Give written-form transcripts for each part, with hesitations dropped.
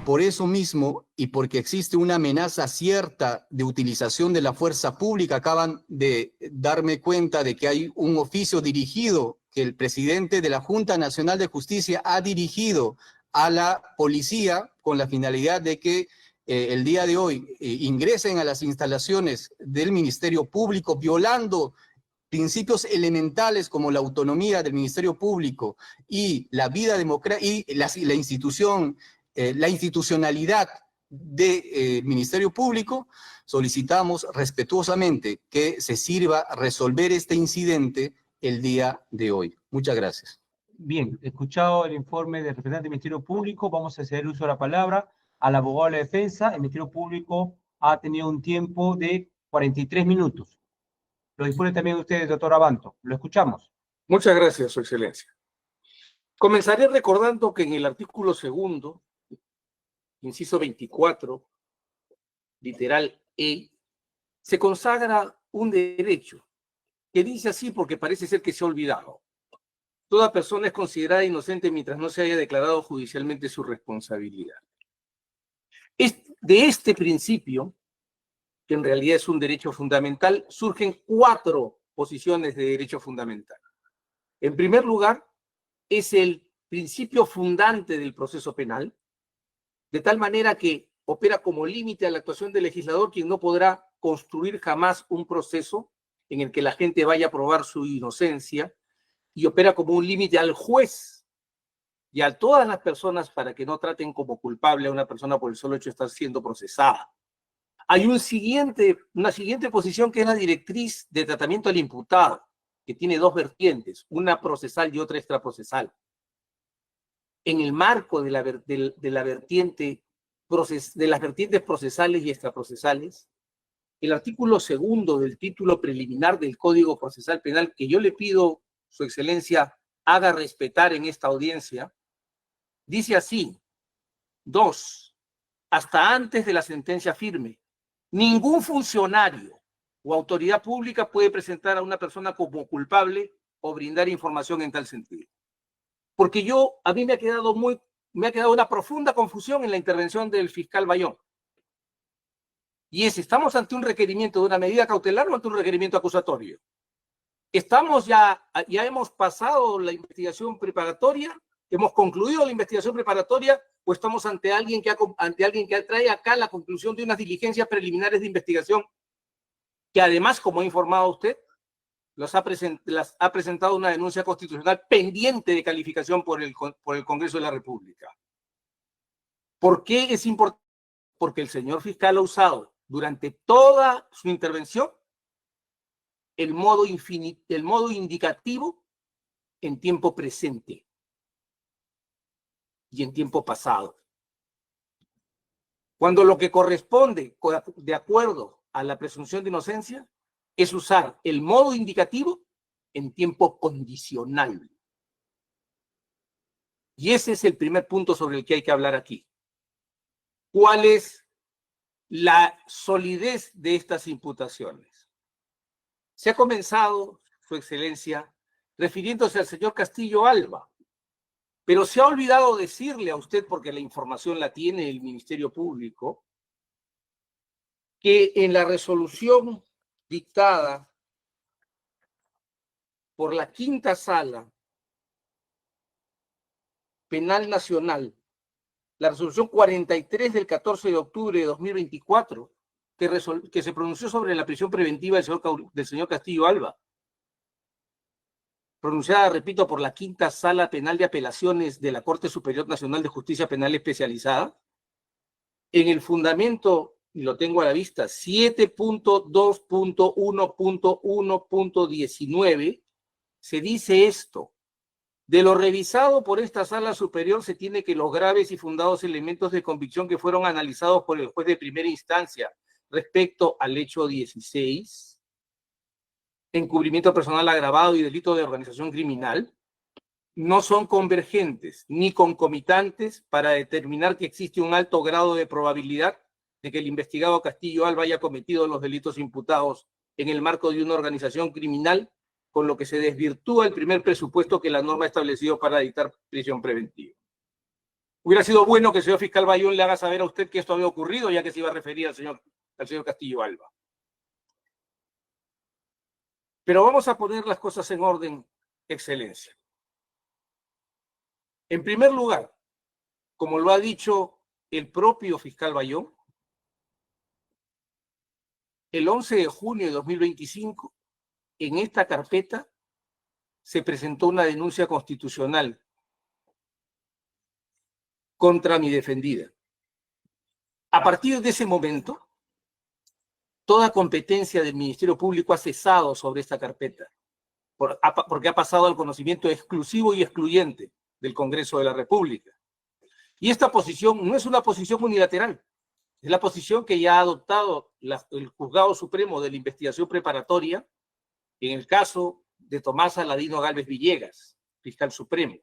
por eso mismo, y porque existe una amenaza cierta de utilización de la fuerza pública, acaban de darme cuenta de que hay un oficio dirigido que el presidente de la Junta Nacional de Justicia ha dirigido a la policía con la finalidad de que el día de hoy ingresen a las instalaciones del Ministerio Público violando principios elementales como la autonomía del Ministerio Público y la vida democrática y la institución, la institucionalidad del Ministerio Público. Solicitamos respetuosamente que se sirva a resolver este incidente el día de hoy. Muchas gracias. Bien, escuchado el informe del representante del Ministerio Público, vamos a ceder uso de la palabra al abogado de la defensa. El Ministerio Público ha tenido un tiempo de 43 minutos. Lo dispone también usted, doctor Abanto. Lo escuchamos. Muchas gracias, Su Excelencia. Comenzaré recordando que en el artículo 2, inciso 24, literal E, se consagra un derecho que dice así porque parece ser que se ha olvidado. Toda persona es considerada inocente mientras no se haya declarado judicialmente su responsabilidad. De este principio, que en realidad es un derecho fundamental, surgen 4 posiciones de derecho fundamental. En primer lugar, es el principio fundante del proceso penal, de tal manera que opera como límite a la actuación del legislador, quien no podrá construir jamás un proceso en el que la gente vaya a probar su inocencia, y opera como un límite al juez y a todas las personas para que no traten como culpable a una persona por el solo hecho de estar siendo procesada. Hay una siguiente posición que es la directriz de tratamiento al imputado, que tiene 2 vertientes, una procesal y otra extraprocesal. En el marco de las vertientes procesales y extraprocesales, el artículo 2 del título preliminar del Código Procesal Penal, que yo le pido, Su Excelencia, haga respetar en esta audiencia, dice así: 2. Hasta antes de la sentencia firme, ningún funcionario o autoridad pública puede presentar a una persona como culpable o brindar información en tal sentido. Porque a mí me ha quedado una profunda confusión en la intervención del fiscal Bayón. Y ¿estamos ante un requerimiento de una medida cautelar o ante un requerimiento acusatorio? Ya hemos pasado la investigación preparatoria, hemos concluido la investigación preparatoria, o estamos ante alguien que trae acá la conclusión de unas diligencias preliminares de investigación que además, como ha informado usted, las ha presentado una denuncia constitucional pendiente de calificación por el Congreso de la República. ¿Por qué es importante? Porque el señor fiscal ha usado durante toda su intervención el modo indicativo en tiempo presente y en tiempo pasado. Cuando lo que corresponde, de acuerdo a la presunción de inocencia, es usar el modo indicativo en tiempo condicional. Y ese es el primer punto sobre el que hay que hablar aquí. ¿Cuál es la solidez de estas imputaciones? Se ha comenzado, Su Excelencia, refiriéndose al señor Castillo Alba, pero se ha olvidado decirle a usted, porque la información la tiene el Ministerio Público, que en la resolución dictada por la Quinta Sala Penal Nacional, la resolución 43 del 14 de octubre de 2024, que se pronunció sobre la prisión preventiva del señor Castillo Alba, pronunciada, repito, por la Quinta Sala Penal de Apelaciones de la Corte Superior Nacional de Justicia Penal Especializada, en el fundamento, y lo tengo a la vista, 7.2.1.1.19, se dice esto: de lo revisado por esta Sala Superior se tiene que los graves y fundados elementos de convicción que fueron analizados por el juez de primera instancia respecto al hecho 16, encubrimiento personal agravado y delito de organización criminal, no son convergentes ni concomitantes para determinar que existe un alto grado de probabilidad de que el investigado Castillo Alba haya cometido los delitos imputados en el marco de una organización criminal, con lo que se desvirtúa el primer presupuesto que la norma ha establecido para dictar prisión preventiva. Hubiera sido bueno que el señor fiscal Bayón le haga saber a usted que esto había ocurrido, ya que se iba a referir al señor Castillo Alba. Pero vamos a poner las cosas en orden, Excelencia. En primer lugar, como lo ha dicho el propio fiscal Bayón, el 11 de junio de 2025, en esta carpeta se presentó una denuncia constitucional contra mi defendida. A partir de ese momento, toda competencia del Ministerio Público ha cesado sobre esta carpeta, porque ha pasado al conocimiento exclusivo y excluyente del Congreso de la República. Y esta posición no es una posición unilateral, es la posición que ya ha adoptado el Juzgado Supremo de la Investigación Preparatoria en el caso de Tomás Aladino Gálvez Villegas, fiscal supremo,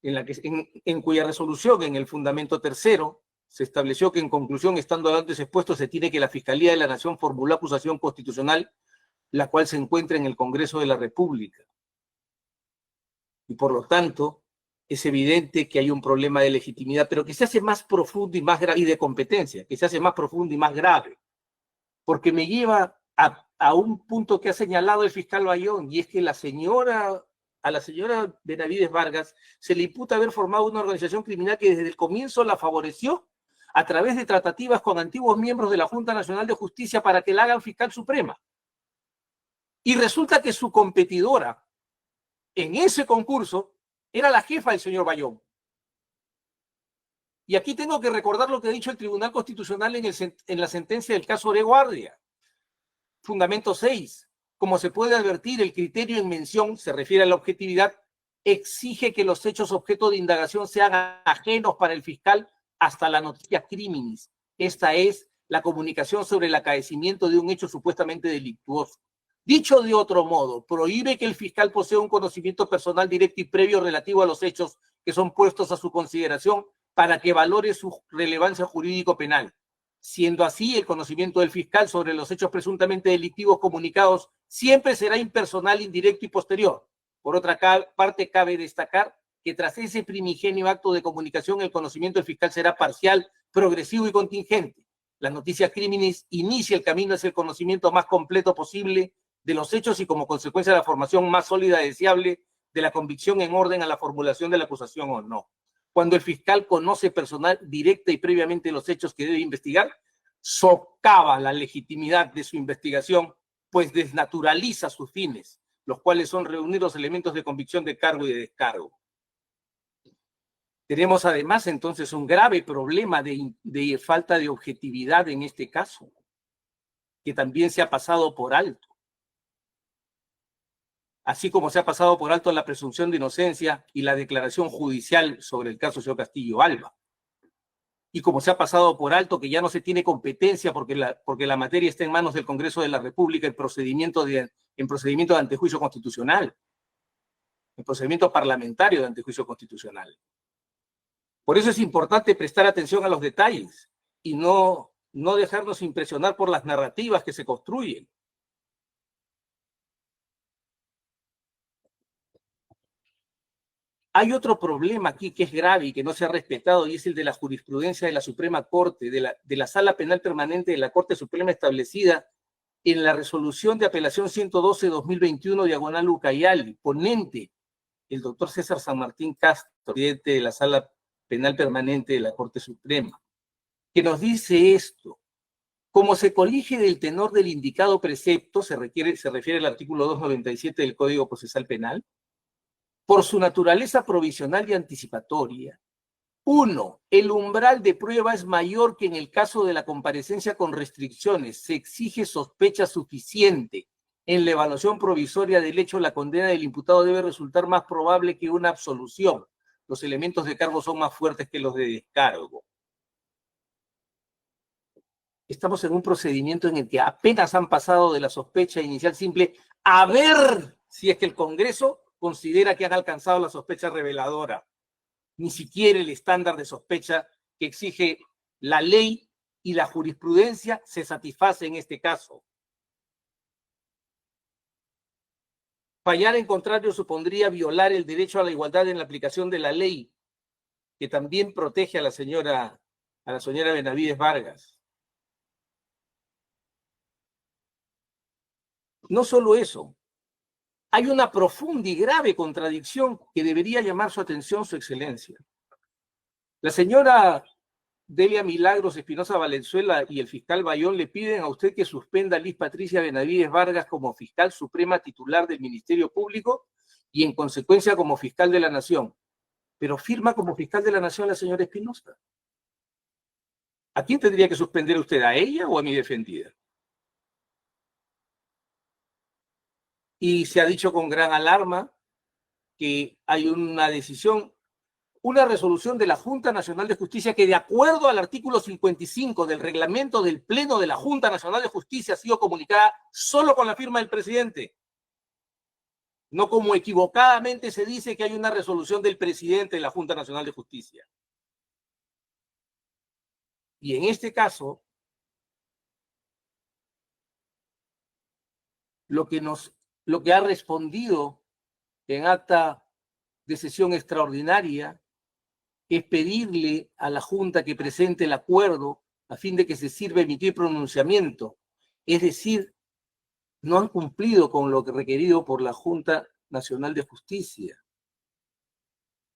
en cuya resolución, en el fundamento tercero, se estableció que en conclusión, estando antes expuesto, se tiene que la Fiscalía de la Nación formuló acusación constitucional, la cual se encuentra en el Congreso de la República. Y por lo tanto, es evidente que hay un problema de legitimidad, pero que se hace más profundo y más grave, y de competencia, que se hace más profundo y más grave, porque me lleva a un punto que ha señalado el fiscal Bayón, y es que a la señora Benavides Vargas se le imputa haber formado una organización criminal que desde el comienzo la favoreció a través de tratativas con antiguos miembros de la Junta Nacional de Justicia para que la hagan fiscal suprema. Y resulta que su competidora en ese concurso era la jefa del señor Bayón. Y aquí tengo que recordar lo que ha dicho el Tribunal Constitucional en la sentencia del caso Oreguardia. Fundamento 6. Como se puede advertir, el criterio en mención, se refiere a la objetividad, exige que los hechos objeto de indagación sean ajenos para el fiscal hasta la noticia criminis. Esta es la comunicación sobre el acaecimiento de un hecho supuestamente delictuoso. Dicho de otro modo, prohíbe que el fiscal posea un conocimiento personal directo y previo relativo a los hechos que son puestos a su consideración para que valore su relevancia jurídico-penal. Siendo así, el conocimiento del fiscal sobre los hechos presuntamente delictivos comunicados siempre será impersonal, indirecto y posterior. Por otra parte, cabe destacar que tras ese primigenio acto de comunicación, el conocimiento del fiscal será parcial, progresivo y contingente. La noticia criminis inicia el camino hacia el conocimiento más completo posible de los hechos y como consecuencia de la formación más sólida y deseable de la convicción en orden a la formulación de la acusación o no. Cuando el fiscal conoce personal directa y previamente los hechos que debe investigar, socava la legitimidad de su investigación, pues desnaturaliza sus fines, los cuales son reunir los elementos de convicción de cargo y de descargo. Tenemos además entonces un grave problema de falta de objetividad en este caso, que también se ha pasado por alto. Así como se ha pasado por alto la presunción de inocencia y la declaración judicial sobre el caso señor Castillo Alba. Y como se ha pasado por alto que ya no se tiene competencia porque la materia está en manos del Congreso de la República en procedimiento de antejuicio constitucional, en procedimiento parlamentario de antejuicio constitucional. Por eso es importante prestar atención a los detalles y no dejarnos impresionar por las narrativas que se construyen. Hay otro problema aquí que es grave y que no se ha respetado, y es el de la jurisprudencia de la Suprema Corte, de la Sala Penal Permanente de la Corte Suprema establecida en la resolución de apelación 112-2021, diagonal Ucayali, ponente, el doctor César San Martín Castro, presidente de la Sala Penal Permanente de la Corte Suprema, que nos dice esto: como se colige del tenor del indicado precepto, se refiere al artículo 297 del Código Procesal Penal, por su naturaleza provisional y anticipatoria. 1. El umbral de prueba es mayor que en el caso de la comparecencia con restricciones. Se exige sospecha suficiente. En la evaluación provisoria del hecho, la condena del imputado debe resultar más probable que una absolución. Los elementos de cargo son más fuertes que los de descargo. Estamos en un procedimiento en el que apenas han pasado de la sospecha inicial simple a ver si es que el Congreso considera que han alcanzado la sospecha reveladora. Ni siquiera el estándar de sospecha que exige la ley y la jurisprudencia se satisface en este caso. Fallar en contrario supondría violar el derecho a la igualdad en la aplicación de la ley. que también protege a la señora Benavides Vargas. No solo eso, hay una profunda y grave contradicción que debería llamar su atención su excelencia. La señora Delia Milagros Espinosa Valenzuela y el fiscal Bayón le piden a usted que suspenda a Liz Patricia Benavides Vargas como fiscal suprema titular del Ministerio Público y en consecuencia como fiscal de la Nación. Pero firma como fiscal de la Nación la señora Espinosa. ¿A quién tendría que suspender usted? ¿A ella o a mi defendida? Y se ha dicho con gran alarma que hay una decisión, una resolución de la Junta Nacional de Justicia que, de acuerdo al artículo 55 del reglamento del Pleno de la Junta Nacional de Justicia, ha sido comunicada solo con la firma del presidente. No como equivocadamente se dice que hay una resolución del presidente de la Junta Nacional de Justicia. Y en este caso, lo que ha respondido en acta de sesión extraordinaria es pedirle a la Junta que presente el acuerdo a fin de que se sirva emitir pronunciamiento. Es decir, no han cumplido con lo requerido por la Junta Nacional de Justicia.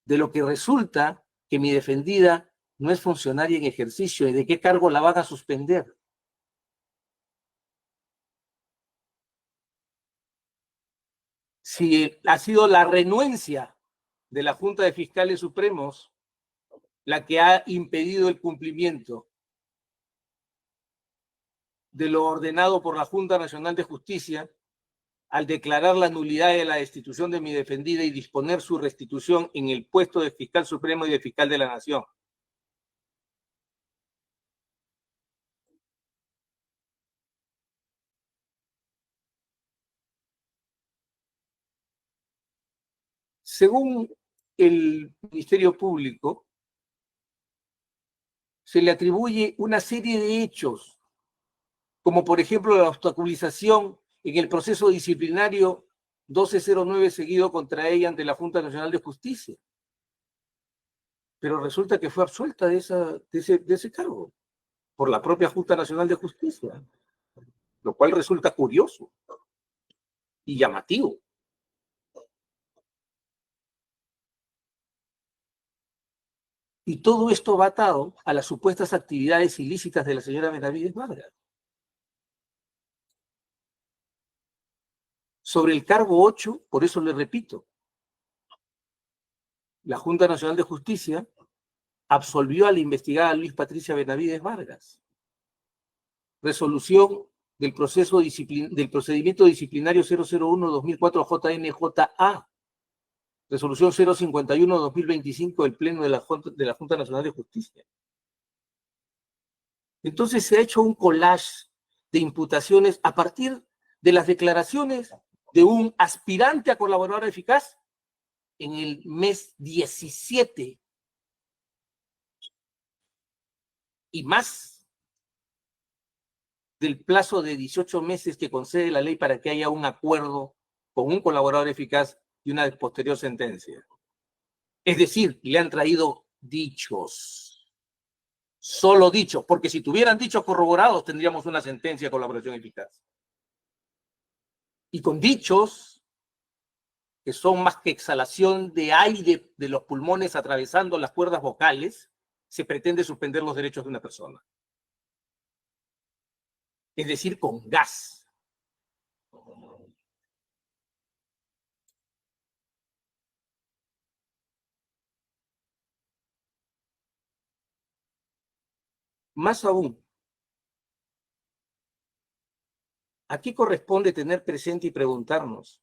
De lo que resulta que mi defendida no es funcionaria en ejercicio. ¿Y de qué cargo la van a suspender? Si ha sido la renuencia de la Junta de Fiscales Supremos la que ha impedido el cumplimiento de lo ordenado por la Junta Nacional de Justicia al declarar la nulidad de la destitución de mi defendida y disponer su restitución en el puesto de fiscal supremo y de fiscal de la Nación. Según el Ministerio Público, se le atribuye una serie de hechos, como por ejemplo la obstaculización en el proceso disciplinario 1209 seguido contra ella ante la Junta Nacional de Justicia. Pero resulta que fue absuelta de ese cargo por la propia Junta Nacional de Justicia, lo cual resulta curioso y llamativo. Y todo esto va atado a las supuestas actividades ilícitas de la señora Benavides Vargas. Sobre el cargo 8, por eso le repito, la Junta Nacional de Justicia absolvió a la investigada Liz Patricia Benavides Vargas. Resolución del procedimiento disciplinario 001-2004 JNJA. Resolución 051-2025 del Pleno de la Junta Nacional de Justicia. Entonces se ha hecho un collage de imputaciones a partir de las declaraciones de un aspirante a colaborador eficaz en el mes 17 y más del plazo de 18 meses que concede la ley para que haya un acuerdo con un colaborador eficaz y una posterior sentencia. Es decir, le han traído dichos, solo dichos, porque si tuvieran dichos corroborados tendríamos una sentencia de colaboración eficaz. Y con dichos que son más que exhalación de aire de los pulmones atravesando las cuerdas vocales, se pretende suspender los derechos de una persona. Es decir, con gas. Más aún, aquí corresponde tener presente y preguntarnos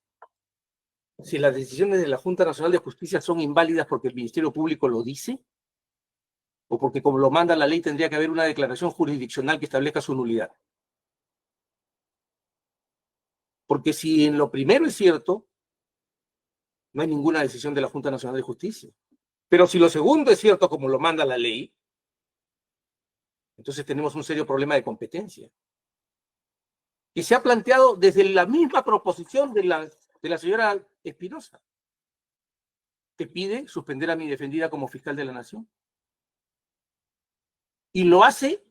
si las decisiones de la Junta Nacional de Justicia son inválidas porque el Ministerio Público lo dice, o porque como lo manda la ley tendría que haber una declaración jurisdiccional que establezca su nulidad. Porque si en lo primero es cierto, no hay ninguna decisión de la Junta Nacional de Justicia. Pero si lo segundo es cierto como lo manda la ley, entonces tenemos un serio problema de competencia. Y se ha planteado desde la misma proposición de la señora Espinosa. que pide suspender a mi defendida como fiscal de la Nación. Y lo hace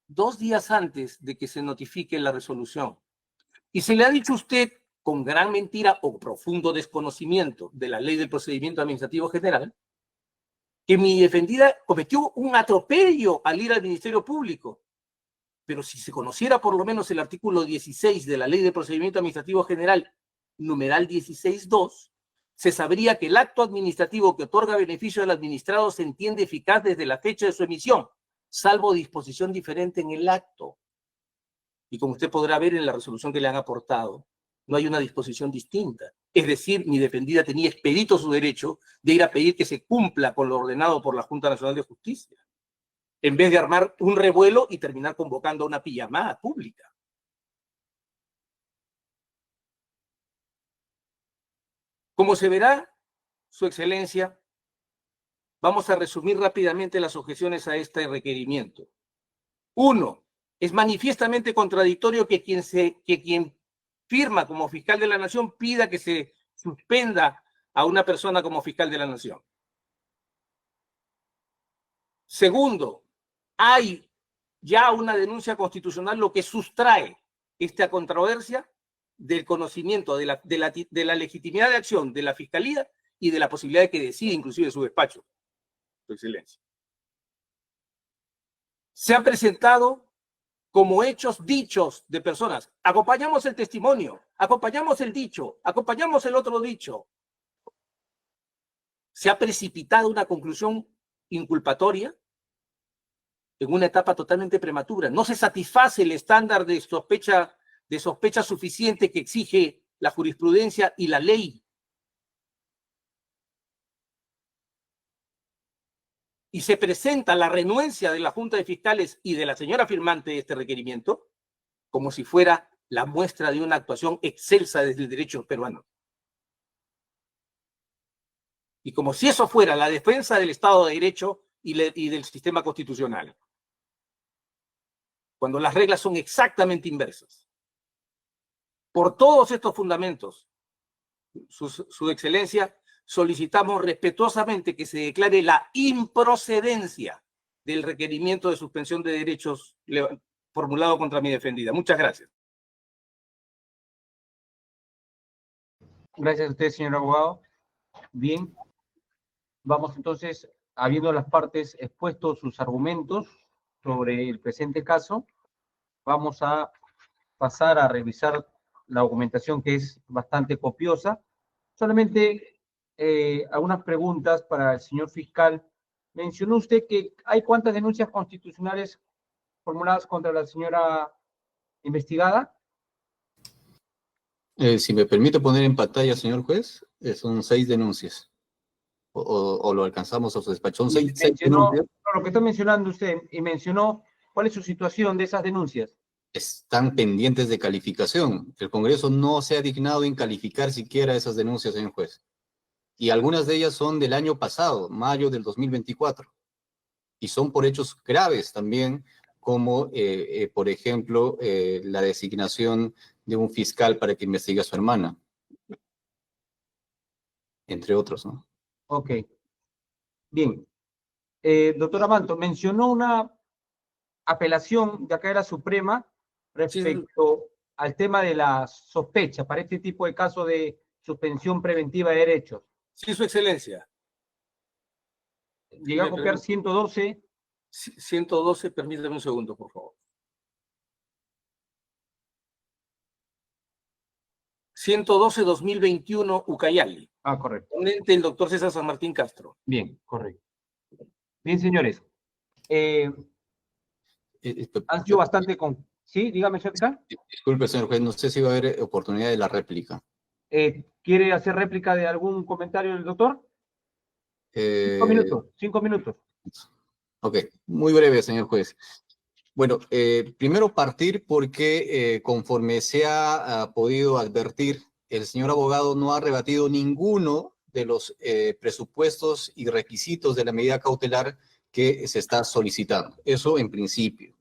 2 días antes de que se notifique la resolución. Y se le ha dicho a usted, con gran mentira o profundo desconocimiento de la ley del procedimiento administrativo general, que mi defendida cometió un atropello al ir al Ministerio Público. Pero si se conociera por lo menos el artículo 16 de la ley del procedimiento administrativo general, numeral 16.2, se sabría que el acto administrativo que otorga beneficio al administrado se entiende eficaz desde la fecha de su emisión, salvo disposición diferente en el acto. Y como usted podrá ver en la resolución que le han aportado, no hay una disposición distinta. Es decir, mi defendida tenía expedito su derecho de ir a pedir que se cumpla con lo ordenado por la Junta Nacional de Justicia, en vez de armar un revuelo y terminar convocando a una pijamada pública. Como se verá, Su Excelencia, vamos a resumir rápidamente las objeciones a este requerimiento. 1. Es manifiestamente contradictorio que quien firma como fiscal de la Nación pida que se suspenda a una persona como fiscal de la Nación. Segundo, hay ya una denuncia constitucional, lo que sustrae esta controversia del conocimiento de la legitimidad de acción de la Fiscalía y de la posibilidad de que decida inclusive su despacho, Su Excelencia. Se han presentado como hechos dichos de personas. Acompañamos el testimonio, acompañamos el dicho, acompañamos el otro dicho. Se ha precipitado una conclusión inculpatoria en una etapa totalmente prematura. No se satisface el estándar de sospecha suficiente que exige la jurisprudencia y la ley. Y se presenta la renuencia de la Junta de Fiscales y de la señora firmante de este requerimiento como si fuera la muestra de una actuación excelsa desde el derecho peruano. Y como si eso fuera la defensa del Estado de Derecho y del sistema constitucional, cuando las reglas son exactamente inversas. Por todos estos fundamentos, Su Excelencia, solicitamos respetuosamente que se declare la improcedencia del requerimiento de suspensión de derechos formulado contra mi defendida. Muchas gracias. Gracias a usted, señor abogado. Bien, vamos entonces, habiendo las partes expuesto sus argumentos sobre el presente caso, vamos a pasar a revisar la documentación, que es bastante copiosa. Solamente algunas preguntas para el señor fiscal. Mencionó usted que hay ¿cuántas denuncias constitucionales formuladas contra la señora investigada? Si me permite poner en pantalla, señor juez, son 6 denuncias. O lo alcanzamos a su despacho. Son 6 denuncias. Lo que está mencionando usted, y mencionó cuál es su situación de esas denuncias. Están pendientes de calificación. El Congreso no se ha dignado en calificar siquiera esas denuncias, señor juez. Y algunas de ellas son del año pasado, mayo del 2024. Y son por hechos graves también, como, por ejemplo, la designación de un fiscal para que investigue a su hermana. Entre otros, ¿no? Ok. Bien. Doctora Manto, mencionó una apelación de acá de la Suprema respecto al tema de la sospecha para este tipo de casos de suspensión preventiva de derechos. Sí, Su Excelencia. Llega a copiar 112. 112, permítame un segundo, por favor. 112-2021, Ucayali. Ah, correcto. Ponente el doctor César San Martín Castro. Bien, correcto. Bien, señores. Han sido bastante con... Sí, dígame, señor fiscal. Disculpe, señor juez, no sé si va a haber oportunidad de la réplica. ¿Quiere hacer réplica de algún comentario del doctor? 5 minutos, 5 minutos. Ok, muy breve, señor juez. Bueno, primero partir porque conforme se ha podido advertir, el señor abogado no ha rebatido ninguno de los presupuestos y requisitos de la medida cautelar que se está solicitando. Eso en principio.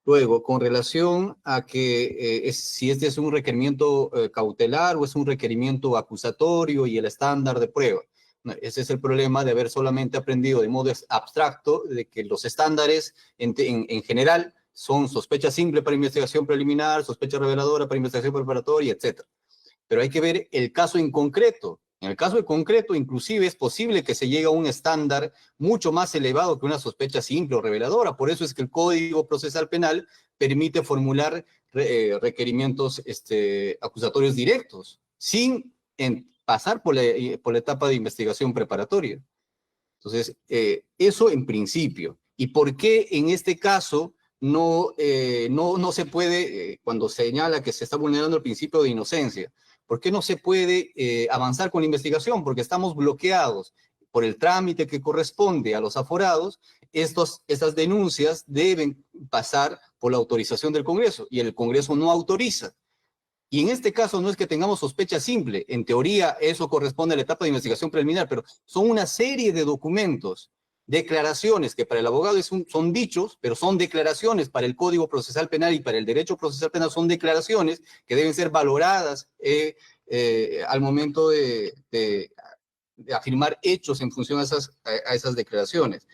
Luego, con relación a que si este es un requerimiento cautelar o es un requerimiento acusatorio y el estándar de prueba. No, ese es el problema de haber solamente aprendido de modo abstracto de que los estándares en general son sospecha simple para investigación preliminar, sospecha reveladora para investigación preparatoria, etc. Pero hay que ver el caso en concreto. En el caso en concreto, inclusive es posible que se llegue a un estándar mucho más elevado que una sospecha simple o reveladora. Por eso es que el Código Procesal Penal permite formular requerimientos acusatorios directos, sin pasar por la etapa de investigación preparatoria. Entonces, eso en principio. ¿Y por qué en este caso no se puede, cuando señala que se está vulnerando el principio de inocencia, por qué no se puede avanzar con la investigación? Porque estamos bloqueados por el trámite que corresponde a los aforados. Estas denuncias deben pasar por la autorización del Congreso y el Congreso no autoriza. Y en este caso no es que tengamos sospecha simple, en teoría eso corresponde a la etapa de investigación preliminar, pero son una serie de documentos, declaraciones que para el abogado son dichos, pero son declaraciones para el Código Procesal Penal y para el Derecho Procesal Penal son declaraciones que deben ser valoradas al momento de afirmar hechos en función a esas declaraciones.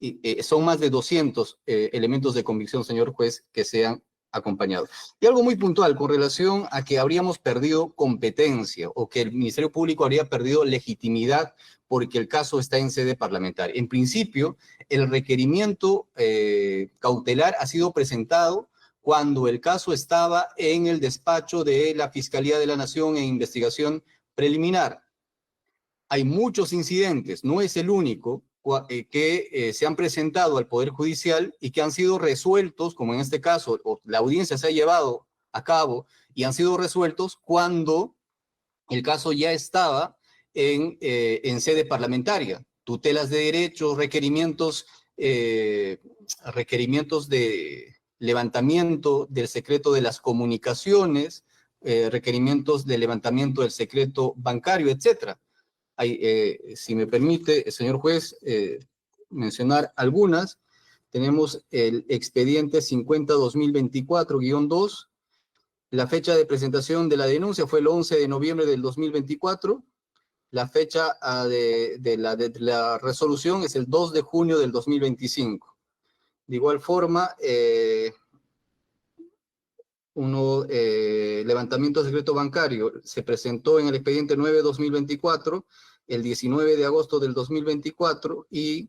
Y son más de 200 elementos de convicción, señor juez, que se han acompañado. Y algo muy puntual con relación a que habríamos perdido competencia o que el Ministerio Público habría perdido legitimidad porque el caso está en sede parlamentaria. En principio, el requerimiento cautelar ha sido presentado cuando el caso estaba en el despacho de la Fiscalía de la Nación en investigación preliminar. Hay muchos incidentes, no es el único, que se han presentado al Poder Judicial y que han sido resueltos, como en este caso, la audiencia se ha llevado a cabo y han sido resueltos cuando el caso ya estaba en sede parlamentaria. Tutelas de derechos, requerimientos de levantamiento del secreto de las comunicaciones, requerimientos de levantamiento del secreto bancario, etcétera. Si me permite, señor juez, mencionar algunas. Tenemos el expediente 50-2024-2. La fecha de presentación de la denuncia fue el 11 de noviembre del 2024. La fecha de la resolución es el 2 de junio del 2025. De igual forma, levantamiento de secreto bancario se presentó en el expediente 9-2024, el 19 de agosto del 2024 y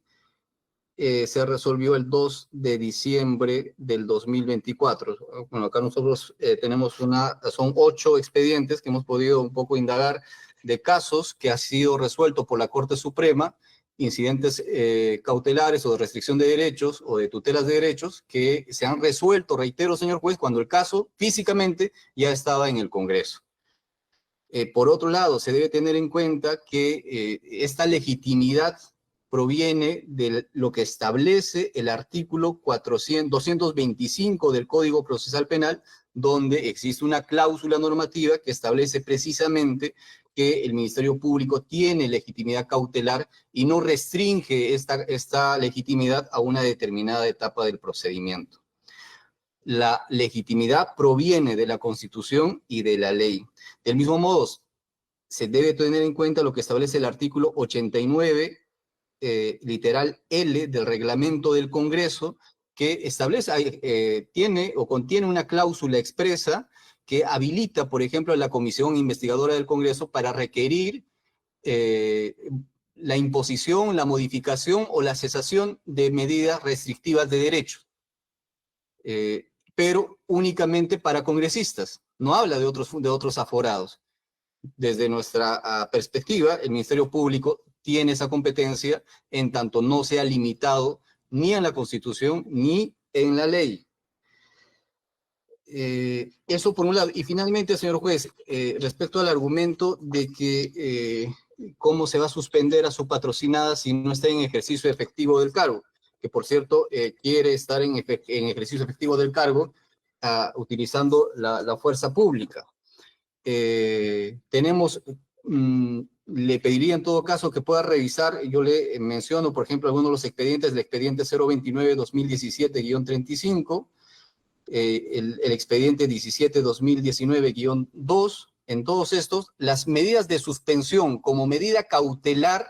se resolvió el 2 de diciembre del 2024. Bueno, acá nosotros tenemos son 8 expedientes que hemos podido un poco indagar de casos que ha sido resuelto por la Corte Suprema, incidentes cautelares o de restricción de derechos o de tutelas de derechos que se han resuelto, reitero, señor juez, cuando el caso físicamente ya estaba en el Congreso. Por otro lado, se debe tener en cuenta que esta legitimidad proviene de lo que establece el artículo 225 del Código Procesal Penal, donde existe una cláusula normativa que establece precisamente que el Ministerio Público tiene legitimidad cautelar y no restringe esta legitimidad a una determinada etapa del procedimiento. La legitimidad proviene de la Constitución y de la ley. Del mismo modo, se debe tener en cuenta lo que establece el artículo 89, literal L del reglamento del Congreso, que establece, contiene una cláusula expresa que habilita, por ejemplo, a la Comisión Investigadora del Congreso para requerir la imposición, la modificación o la cesación de medidas restrictivas de derechos. Pero únicamente para congresistas, no habla de otros aforados. Desde nuestra perspectiva, el Ministerio Público tiene esa competencia en tanto no sea limitado ni en la Constitución ni en la ley. Eso por un lado. Y finalmente, señor juez, respecto al argumento de que cómo se va a suspender a su patrocinada si no está en ejercicio efectivo del cargo, que por cierto quiere estar en ejercicio efectivo del cargo utilizando la fuerza pública. Le pediría en todo caso que pueda revisar, yo le menciono por ejemplo algunos de los expedientes, el expediente 029-2017-35, el expediente 17-2019-2, en todos estos, las medidas de suspensión como medida cautelar,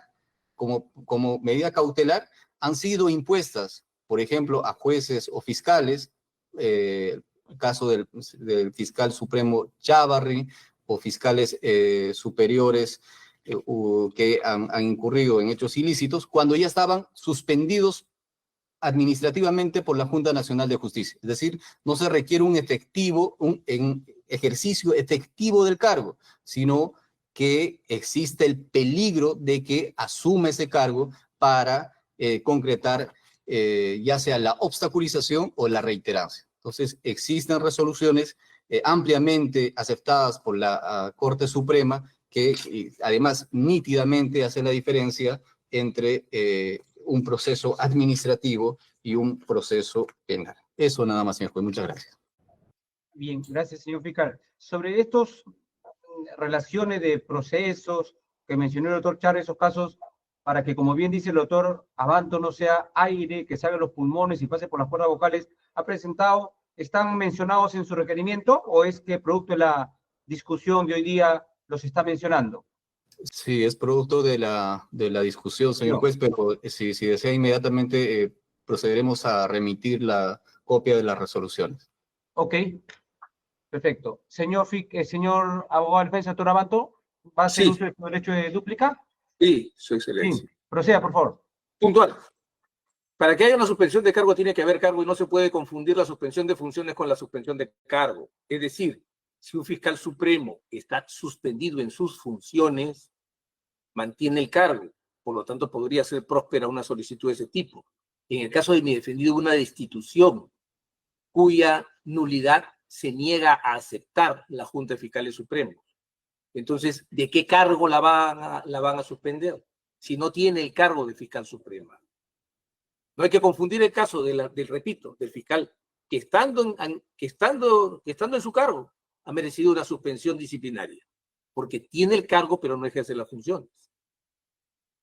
como medida cautelar, han sido impuestas, por ejemplo, a jueces o fiscales, el caso del fiscal supremo Chávarri, o fiscales superiores que han incurrido en hechos ilícitos, cuando ya estaban suspendidos administrativamente por la Junta Nacional de Justicia. Es decir, no se requiere un ejercicio efectivo del cargo, sino que existe el peligro de que asume ese cargo para concretar ya sea la obstaculización o la reiterancia. Entonces, existen resoluciones ampliamente aceptadas por la Corte Suprema que además nítidamente hace la diferencia entre un proceso administrativo y un proceso penal. Eso nada más, señor juez. Muchas gracias. Bien, gracias, señor fiscal. Sobre estos relaciones de procesos que mencionó el doctor Char, esos casos, para que, como bien dice el doctor Abanto, no sea aire que salga de los pulmones y pase por las cuerdas vocales, ha presentado, ¿están mencionados en su requerimiento o es que producto de la discusión de hoy día los está mencionando? Sí, es producto de la discusión, señor juez, pero si desea inmediatamente procederemos a remitir la copia de las resoluciones. Ok, perfecto. Señor abogado de defensa, doctor Abanto, ¿va a hacer Sí. uso de su derecho de dúplica? Sí, su excelencia. Sí, proceda, por favor. Puntual. Para que haya una suspensión de cargo tiene que haber cargo y no se puede confundir la suspensión de funciones con la suspensión de cargo. Es decir, si un fiscal supremo está suspendido en sus funciones, mantiene el cargo. Por lo tanto, podría ser próspera una solicitud de ese tipo. En el caso de mi defendido, una destitución cuya nulidad se niega a aceptar la Junta de Fiscales Supremos. Entonces, ¿de qué cargo la van a suspender? Si no tiene el cargo de fiscal suprema. No hay que confundir el caso repito, del fiscal que estando en su cargo ha merecido una suspensión disciplinaria, porque tiene el cargo pero no ejerce las funciones.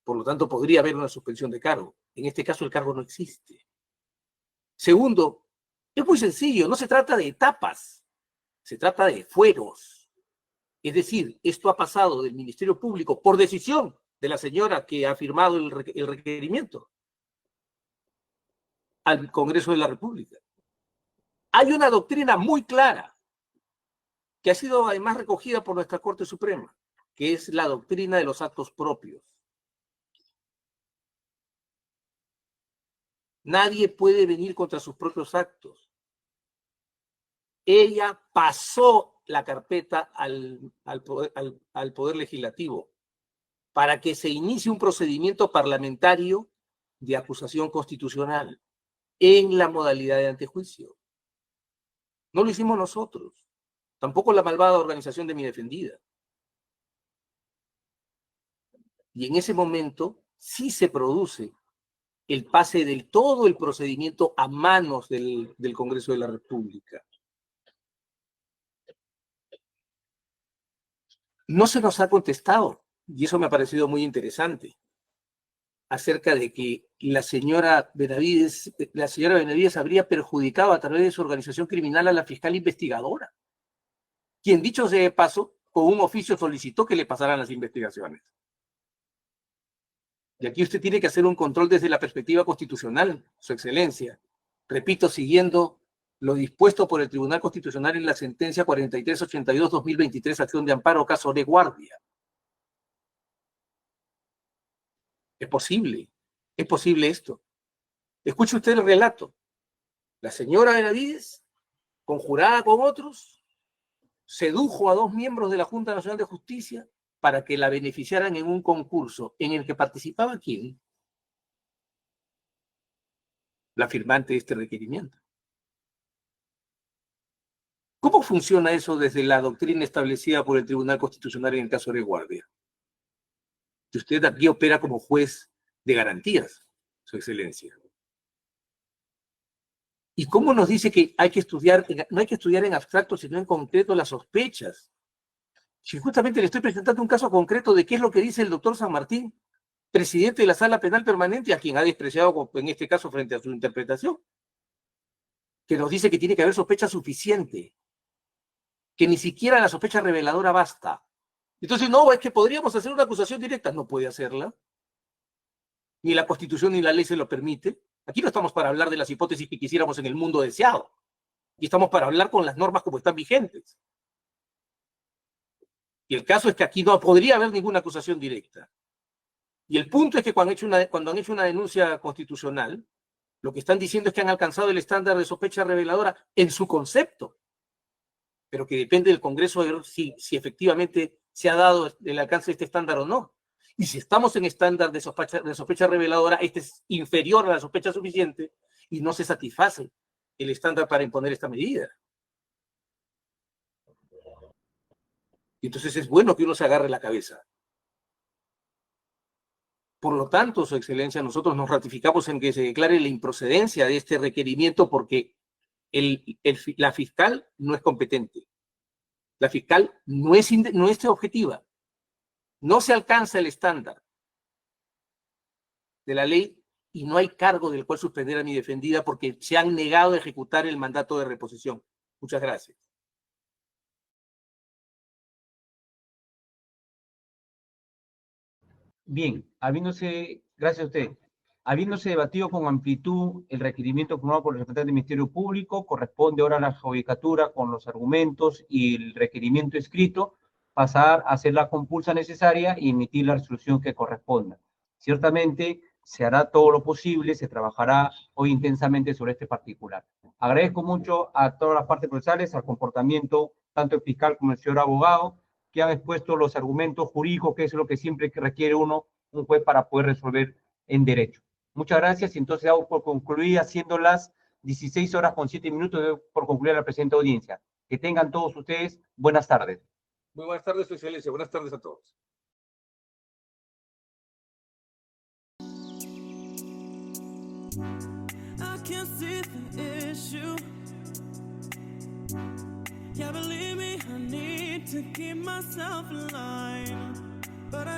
Por lo tanto, podría haber una suspensión de cargo. En este caso, el cargo no existe. Segundo, es muy sencillo, no se trata de etapas, se trata de fueros. Es decir, esto ha pasado del Ministerio Público por decisión de la señora que ha firmado el requerimiento al Congreso de la República. Hay una doctrina muy clara que ha sido además recogida por nuestra Corte Suprema, que es la doctrina de los actos propios. Nadie puede venir contra sus propios actos. Ella pasó la carpeta al Poder Legislativo para que se inicie un procedimiento parlamentario de acusación constitucional en la modalidad de antejuicio. No lo hicimos nosotros, tampoco la malvada organización de mi defendida. Y en ese momento sí se produce el pase del todo el procedimiento a manos del Congreso de la República. No se nos ha contestado, y eso me ha parecido muy interesante, acerca de que la señora Benavides habría perjudicado a través de su organización criminal a la fiscal investigadora, quien, dicho sea de paso, con un oficio solicitó que le pasaran las investigaciones. Y aquí usted tiene que hacer un control desde la perspectiva constitucional, Su Excelencia. Repito, siguiendo lo dispuesto por el Tribunal Constitucional en la sentencia 4382-2023, acción de amparo, caso de guardia. Es posible esto. Escuche usted el relato. La señora Benavides, conjurada con otros, sedujo a 2 miembros de la Junta Nacional de Justicia para que la beneficiaran en un concurso en el que participaba ¿quién? La firmante de este requerimiento. ¿Cómo funciona eso desde la doctrina establecida por el Tribunal Constitucional en el caso de guardia? Que usted aquí opera como juez de garantías, Su Excelencia. ¿Y cómo nos dice que no hay que estudiar en abstracto, sino en concreto las sospechas? Si justamente le estoy presentando un caso concreto de qué es lo que dice el doctor San Martín, presidente de la Sala Penal Permanente, a quien ha despreciado en este caso frente a su interpretación, que nos dice que tiene que haber sospecha suficiente. que ni siquiera la sospecha reveladora basta. Entonces, no, es que podríamos hacer una acusación directa. No puede hacerla. Ni la Constitución ni la ley se lo permite. Aquí no estamos para hablar de las hipótesis que quisiéramos en el mundo deseado. Y estamos para hablar con las normas como están vigentes. Y el caso es que aquí no podría haber ninguna acusación directa. Y el punto es que cuando han hecho una denuncia constitucional, lo que están diciendo es que han alcanzado el estándar de sospecha reveladora en su concepto, pero que depende del Congreso de ver si efectivamente se ha dado el alcance de este estándar o no. Y si estamos en estándar de sospecha reveladora, este es inferior a la sospecha suficiente y no se satisface el estándar para imponer esta medida. Y entonces es bueno que uno se agarre la cabeza. Por lo tanto, Su Excelencia, nosotros nos ratificamos en que se declare la improcedencia de este requerimiento porque la fiscal no es competente. La fiscal no es objetiva. No se alcanza el estándar de la ley y no hay cargo del cual suspender a mi defendida porque se han negado a ejecutar el mandato de reposición. Muchas gracias. Bien, gracias a usted. Habiéndose debatido con amplitud el requerimiento formulado por el representante del Ministerio Público, corresponde ahora a la judicatura con los argumentos y el requerimiento escrito, pasar a hacer la compulsa necesaria y emitir la resolución que corresponda. Ciertamente se hará todo lo posible, se trabajará hoy intensamente sobre este particular. Agradezco mucho a todas las partes procesales, al comportamiento tanto el fiscal como el señor abogado, que han expuesto los argumentos jurídicos, que es lo que siempre requiere un juez para poder resolver en derecho. Muchas gracias y entonces hago por concluir haciendo las 16:07, por concluir la presente audiencia. Que tengan todos ustedes buenas tardes. Muy buenas tardes, Su Excelencia. Buenas tardes a todos. I can't see the issue. Yeah, believe me, I need to keep myself in line. But